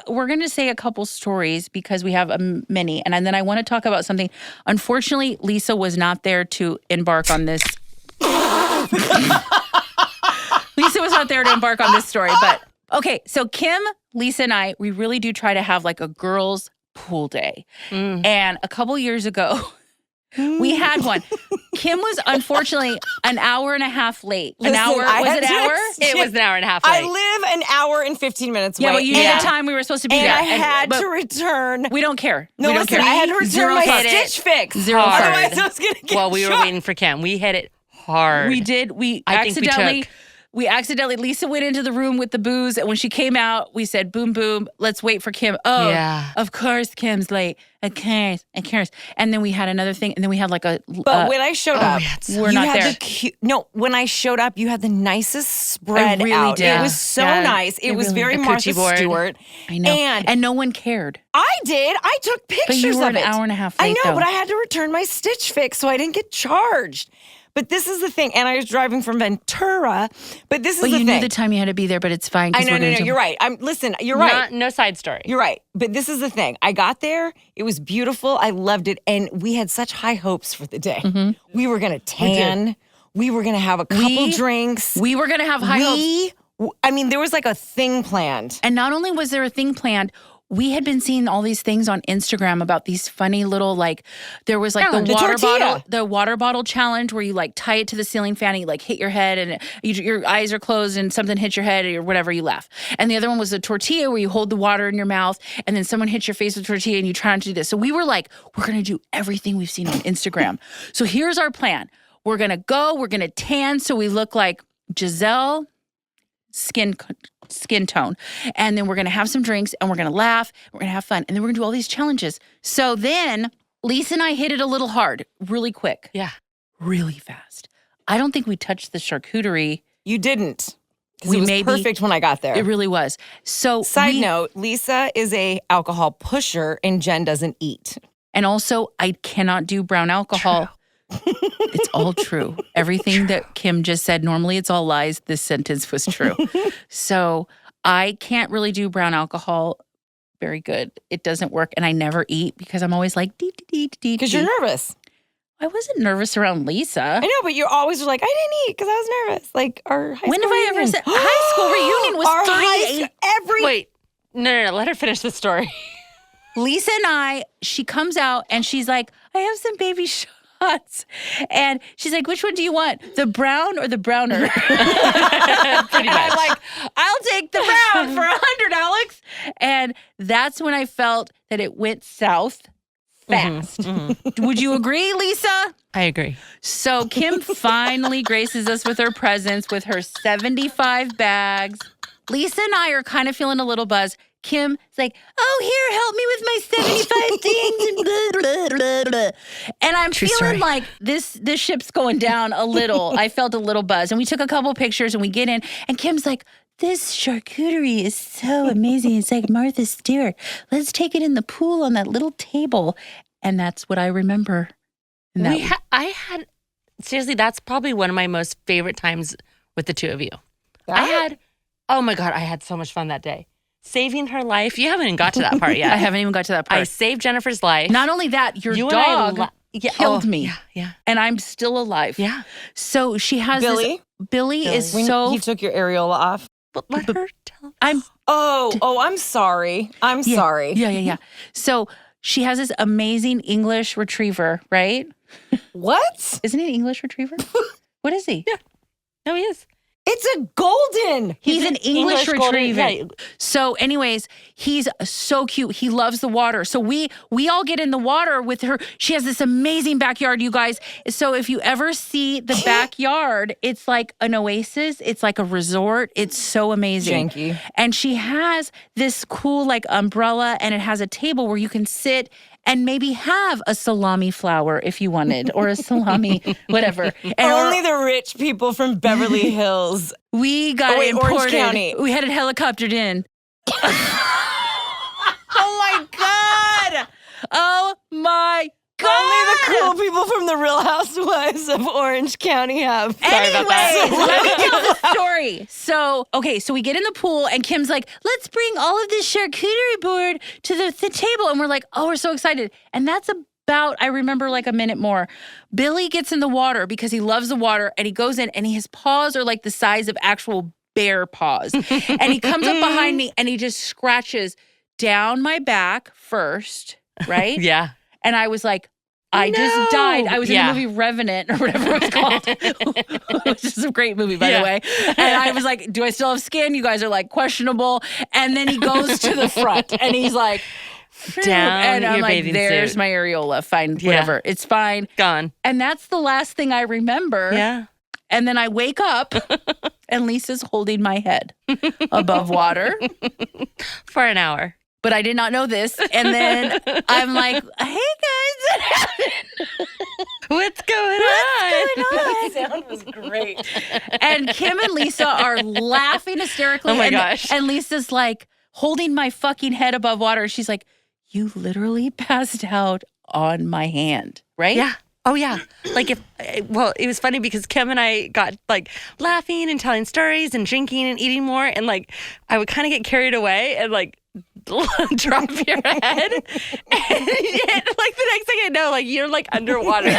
we're gonna say a couple stories because we have many, and then I want to talk about something. Unfortunately, Lisa was not there to embark on this. Lisa was not there to embark on this story, but okay, so Kim, Lisa, and I, we really do try to have like a girls' pool day. And a couple years ago, we had one. Kim was unfortunately an hour and a half late. Listen, an hour? Was it an hour? It was an hour and a half late. I live an hour and 15 minutes away. Yeah, but you knew the time we were supposed to be there. And I had to return. We don't care. No, we don't listen, care. I had to return my Stitch Fix. Zero Otherwise, I was going to get While we were waiting for Kim. We hit it hard. We did. We accidentally, Lisa went into the room with the booze, and when she came out, we said, boom, boom, let's wait for Kim. Oh, yeah. Of course Kim's late. Of course. And then we had another thing, and then we had like a... But when I showed up, we're not there. When I showed up, you had the nicest spread really out. did. It was so nice. It was very Martha Stewart. I know. And no one cared. I did. I took pictures of it. But you were an hour and a half late, I know, though. but I had to return my Stitch Fix, so I didn't get charged. But this is the thing, and I was driving from Ventura, but this is the thing. But you knew the time you had to be there, but it's fine. I know, you're right. You're right. No side story. You're right. But this is the thing. I got there, it was beautiful, I loved it, and we had such high hopes for the day. We were going to tan, we were going to have a couple drinks. We were going to have high hopes. I mean, there was like a thing planned. And not only was there a thing planned, we had been seeing all these things on Instagram about these funny little, like, there was like the water bottle challenge where you like tie it to the ceiling fan and you like hit your head and your eyes are closed and something hits your head or whatever, you laugh. And the other one was a tortilla where you hold the water in your mouth and then someone hits your face with a tortilla and you try not to do this. So we were like, we're going to do everything we've seen on Instagram. So here's our plan. We're going to tan so we look like Giselle skin tone. And then we're going to have some drinks and we're going to laugh. We're going to have fun. And then we're going to do all these challenges. So then Lisa and I hit it a little hard, really quick. Yeah. Really fast. I don't think we touched the charcuterie. You didn't. Because it was perfect when I got there. It really was. So Side note, Lisa is a alcohol pusher and Jen doesn't eat. And also, I cannot do brown alcohol. True. It's all true. Everything that Kim just said, normally it's all lies. This sentence was true. So I can't really do brown alcohol very good. It doesn't work. And I never eat because I'm always like, because you're nervous. I wasn't nervous around Lisa. I know, but you always were like, I didn't eat because I was nervous. Like our high school reunion. When have I ever said high school reunion was 38? Wait, no. Let her finish the story. Lisa and she comes out and she's like, I have some baby shots. And she's like, which one do you want? The brown or the browner? Pretty much. I'm like, I'll take the brown for $100, Alex. And that's when I felt that it went south fast. Would you agree, Lisa? I agree. So Kim finally graces us with her presence with her 75 bags. Lisa and I are kind of feeling a little buzz. Kim's like, oh, here, help me with my 75 things. And, blah, blah, blah. And I'm True feeling story. like this ship's going down a little. I felt a little buzz. And we took a couple pictures and we get in. And Kim's like, this charcuterie is so amazing. It's like Martha Stewart. Let's take it in the pool on that little table. And that's what I remember. And that Seriously, that's probably one of my most favorite times with the two of you. That? Oh my God, I had so much fun that day. Saving her life. You haven't even got to that part yet. I haven't even got to that part. I saved Jennifer's life. Not only that, your You and dog I killed me. Yeah. And I'm still alive. Yeah. So she has Billy? Billy is When so... he took your areola off. But let her tell. I'm I'm sorry. I'm sorry. Yeah. So she has this amazing English retriever, right? What? Isn't he an English retriever? What is he? Yeah. No, he is. It's a golden. He's an English golden- retriever. yeah. So anyways, he's so cute. He loves the water. So we all get in the water with her. She has this amazing backyard, you guys. So if you ever see the backyard, it's like an oasis. It's like a resort. It's so amazing. Janky. And she has this cool like umbrella and it has a table where you can sit and maybe have a salami flower if you wanted, or a salami, whatever. And Only the rich people from Beverly Hills. we got Orange imported. County. We had it helicoptered in. Oh my God! Oh my God! Only the cool people from the Real Housewives of Orange County have. Sorry about that. Anyways, let me tell the story. So we get in the pool and Kim's like, let's bring all of this charcuterie board to the table. And we're like, oh, we're so excited. And that's about, I remember like a minute more. Billy gets in the water because he loves the water and he goes in and his paws are like the size of actual bear paws. And he comes up behind me and he just scratches down my back first, right? Yeah. And I was like, I just died. I was in Yeah. the movie Revenant or whatever it was called, which is a great movie, by the way. And I was like, do I still have skin? You guys are like questionable. And then he goes to the front and he's like, Down and I'm your like, bathing there's suit. my areola. Fine, Yeah. whatever. It's fine. Gone. And that's the last thing I remember. Yeah. And then I wake up and Lisa's holding my head above water. For an hour. But I did not know this. And then I'm like, hey guys, what happened? What's going on? That sound was great. And Kim and Lisa are laughing hysterically. Oh my and, gosh. And Lisa's like holding my fucking head above water. She's like, you literally passed out on my hand, right? Yeah. Oh, yeah. Like it was funny because Kim and I got like laughing and telling stories and drinking and eating more. And like, I would kind of get carried away and like drop your head. And like the next thing I know, like you're like underwater. And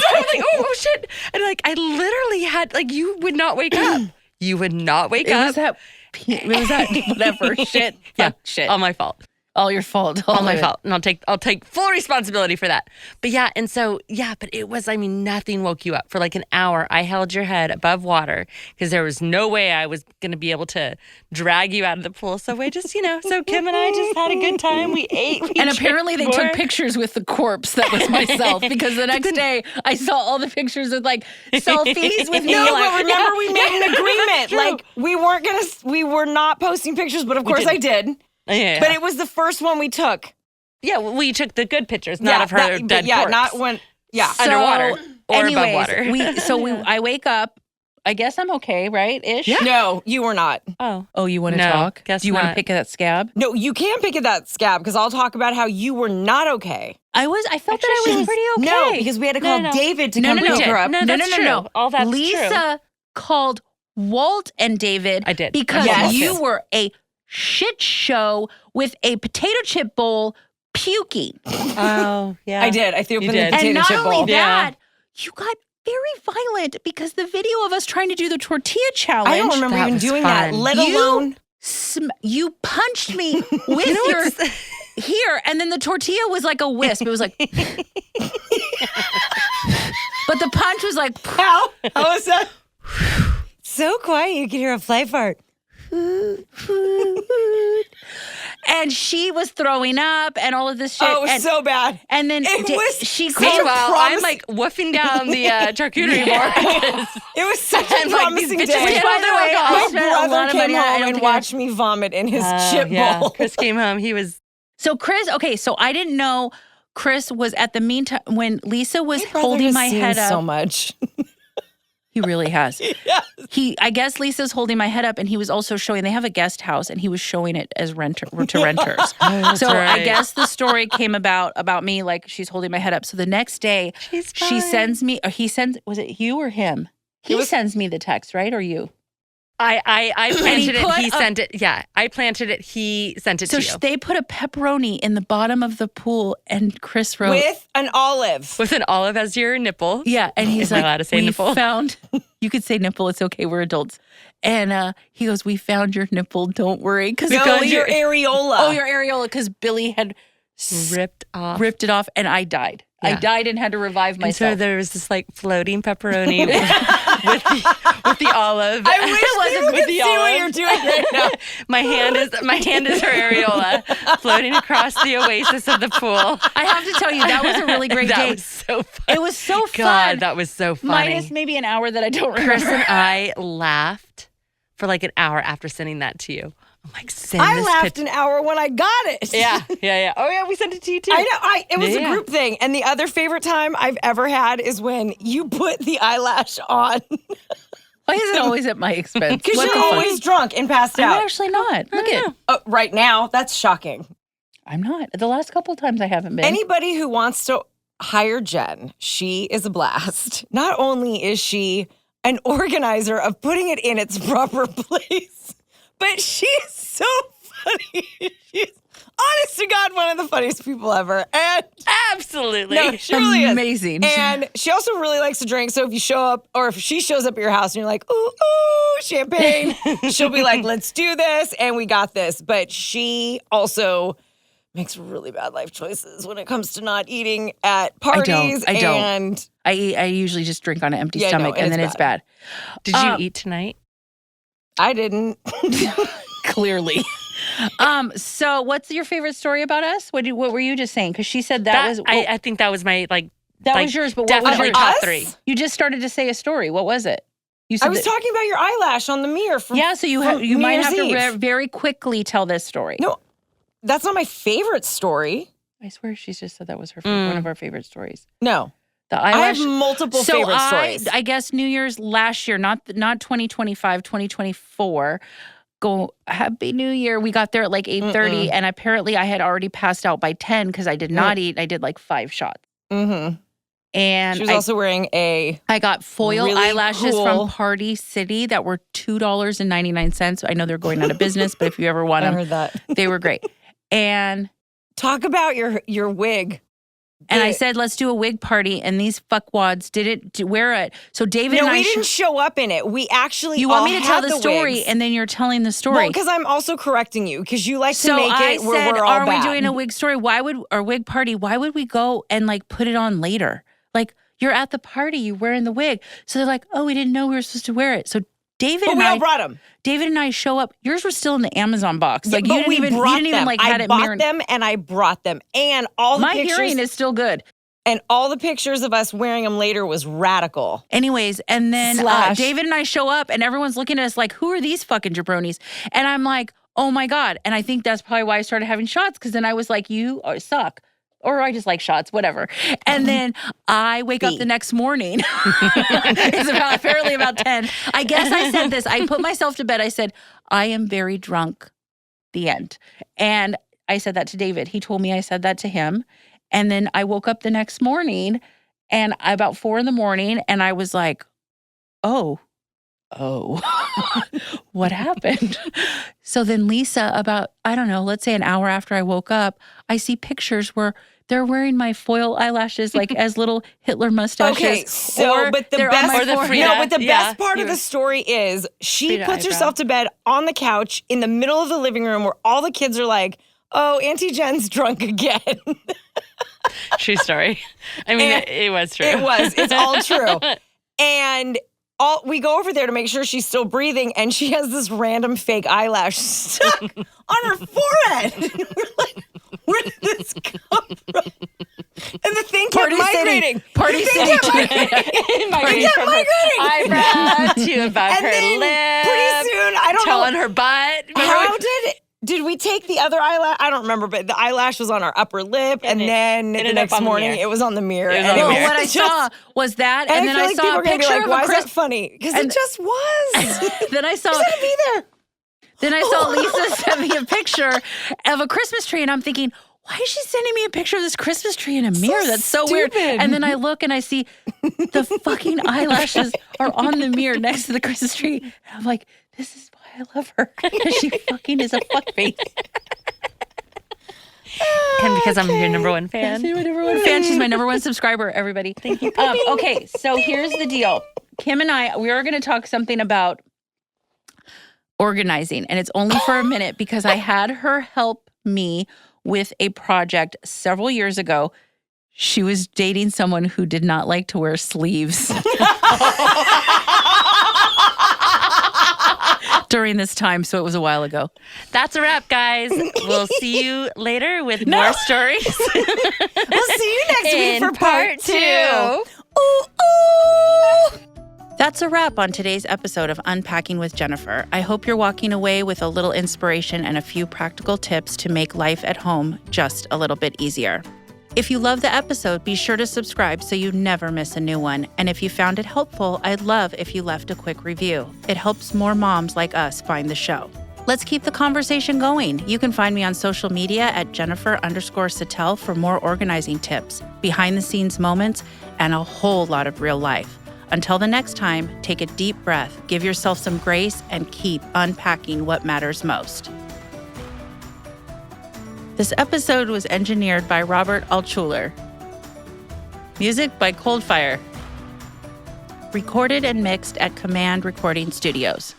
so I'm like, oh shit. And like, I literally had, like, you would not wake up. You would not wake up. It was that whatever shit. Yeah. Fuck shit. All my fault. All your fault. All my of it. fault. And I'll take full responsibility for that. But yeah, and so, yeah, but it was, I mean, nothing woke you up. For like an hour, I held your head above water because there was no way I was going to be able to drag you out of the pool. So we just, so Kim and I just had a good time. We ate. And apparently they took pictures with the corpse that was myself because the next day I saw all the pictures with like selfies with me. No, like, but remember we made an agreement. Like we were not posting pictures, but of course I did. Yeah. But it was the first one we took. Yeah, well, we took the good pictures, not of her dead corpse. Not when. Yeah, So, underwater or above anyways, water. I wake up. I guess I'm okay, right? Ish. Yeah. No, you were not. Oh, you want to No, talk? guess Do you want to not. pick at that scab? No, you can pick at that scab because I'll talk about how you were not okay. I felt that I was pretty okay. No, because we had to call No. David to No, come no, no. pick her up. No, that's true. All that's Lisa called Walt and David. I did. Because Yes. you were a shit show with a potato chip bowl puking. Oh, yeah. I did. I threw up You in the did. potato And not chip only bowl. that, you got very violent because the video of us trying to do the tortilla challenge. I don't remember That even was doing that, fun. let You- alone. You punched me with your here, and then the tortilla was like a wisp. It was like, but the punch was like, How was that? So quiet, you could hear a fly fart. And she was throwing up and all of this shit. Oh, it was so bad. And then she called. Meanwhile, I'm like woofing down the charcuterie board. It was such a promising day. By the way, my brother came home and watched me vomit in his chip bowl. Chris came home. He was. So Chris, okay, so I didn't know Chris was at the meantime when Lisa was holding my head up. So much. He really has. Yes. I guess Lisa's holding my head up, and he was also showing. They have a guest house, and he was showing it as to renters. So right. I guess the story came about me, like she's holding my head up. So the next day, she sends me. Or he sends. Was it you or him? He sends me the text, right, or you? I planted it. He sent it. Yeah, I planted it. He sent it to you. So they put a pepperoni in the bottom of the pool, and Chris wrote with an olive. With an olive as your nipple. Yeah, and he's like, allowed to say nipple? Found. You could say nipple. It's okay. We're adults. And he goes, "We found your nipple. Don't worry." No, your areola. Oh, your areola, because Billy had ripped it off, and I died. Yeah. I died and had to revive myself. And so there was this like floating pepperoni with the olive. I wish you could see what you're doing right now. My hand is her areola floating across the oasis of the pool. I have to tell you, that was a really great day. That was so fun. It was so fun. God, that was so funny. Minus maybe an hour that I don't remember. Chris and I laughed for like an hour after sending that to you. I'm like, I laughed an hour when I got it. Yeah. Oh, yeah, we sent it to you too. I know. It was a group thing. And the other favorite time I've ever had is when you put the eyelash on. Why is it always at my expense? Because you're always drunk and passed out. I'm actually not. Look at right now, that's shocking. I'm not. The last couple of times I haven't been. Anybody who wants to hire Jen, she is a blast. Not only is she an organizer of putting it in its proper place, but she's so funny. She's, honest to God, one of the funniest people ever. And absolutely. No, she really is. Amazing. And she also really likes to drink. So if you show up, or if she shows up at your house and you're like, ooh, champagne, she'll be like, let's do this. And we got this. But she also makes really bad life choices when it comes to not eating at parties. I don't. And I usually just drink on an empty stomach, and then it's bad. Did you eat tonight? I didn't. Clearly. So what's your favorite story about us? What were you just saying? Because she said that was... I think that was my, was yours, but what was your top three? You just started to say a story. What was it? You said I was talking about your eyelash on the mirror. So you might have to very quickly tell this story. No, that's not my favorite story. I swear she's just said that was her one of our favorite stories. No. The eyelash. I have multiple favorite stories. I guess New Year's last year, not 2025, 2024. Go Happy New Year. We got there at like 8:30, and apparently I had already passed out by 10 because I did not eat. I did like 5 shots. Mm-hmm. And she was also wearing I got foil really eyelashes from Party City that were $2.99. I know they're going out of business, but if you ever want them, I heard that. They were great. And talk about your wig. And I said, let's do a wig party. And these fuckwads didn't wear it. So David and I... No, we didn't show up in it. We actually You want me to tell the story, wigs. And then you're telling the story. Well, because I'm also correcting you, because you like to make it where we're all are bad. We doing a wig story? Or wig party? Why would we go and like put it on later? Like, you're at the party, you're wearing the wig. So they're like, oh, we didn't know we were supposed to wear it. So David and I brought them. David and I show up. Yours were still in the Amazon box. Like, yeah, you didn't even like had it mirrored. I bought them and I brought them. And all the pictures. My hearing is still good. And all the pictures of us wearing them later was radical. Anyways, and then David and I show up and everyone's looking at us like, who are these fucking jabronis? And I'm like, oh my God. And I think that's probably why I started having shots, because then I was like, you suck. Or I just like shots, whatever. And then I wake up the next morning. It's apparently about 10. I guess I said this. I put myself to bed. I said, I am very drunk. The end. And I said that to David. He told me I said that to him. And then I woke up the next morning and about 4 a.m. and I was like, oh, what happened? So then Lisa, about, I don't know, let's say an hour after I woke up, I see pictures where they're wearing my foil eyelashes like as little Hitler mustaches. Okay, so but the best part of the story is she puts herself to bed on the couch in the middle of the living room where all the kids are like, oh, Auntie Jen's drunk again. True story. I mean, it was true. It was. It's all true. And we go over there to make sure she's still breathing, and she has this random fake eyelash stuck on her forehead. And we're like, where did this come from? And the thing kept migrating. Party City. Migrating from her eyebrow to above And her then lip. pretty soon, I don't toe know. on her butt. How did we take the other eyelash? I don't remember, but the eyelash was on our upper lip, and then the next morning it was on the mirror. Well, what I saw was that, and then I saw a picture of why a is that funny? Because it just was. Then I saw It's gonna be there. Then I saw Lisa send me a picture of a Christmas tree, and I'm thinking, why is she sending me a picture of this Christmas tree in a mirror? That's so weird. And then I look and I see the fucking eyelashes are on the mirror next to the Christmas tree. And I'm like, this is why I love her. Because she fucking is a fuckface. And because I'm your number one fan. She's my number one fan. She's my number one subscriber, everybody. Thank you. Okay, so here's the deal. Kim and I, we are going to talk something about organizing. And it's only for a minute because I had her help me with a project several years ago. She was dating someone who did not like to wear sleeves during this time, so it was a while ago. That's a wrap, guys. We'll see you later with more stories. We'll see you next week for part 2. Ooh, ooh. That's a wrap on today's episode of Unpacking with Jennifer. I hope you're walking away with a little inspiration and a few practical tips to make life at home just a little bit easier. If you love the episode, be sure to subscribe so you never miss a new one. And if you found it helpful, I'd love if you left a quick review. It helps more moms like us find the show. Let's keep the conversation going. You can find me on social media at Jennifer_Sattel for more organizing tips, behind-the-scenes moments, and a whole lot of real life. Until the next time, take a deep breath, give yourself some grace, and keep unpacking what matters most. This episode was engineered by Robert Altschuler. Music by Coldfire. Recorded and mixed at Command Recording Studios.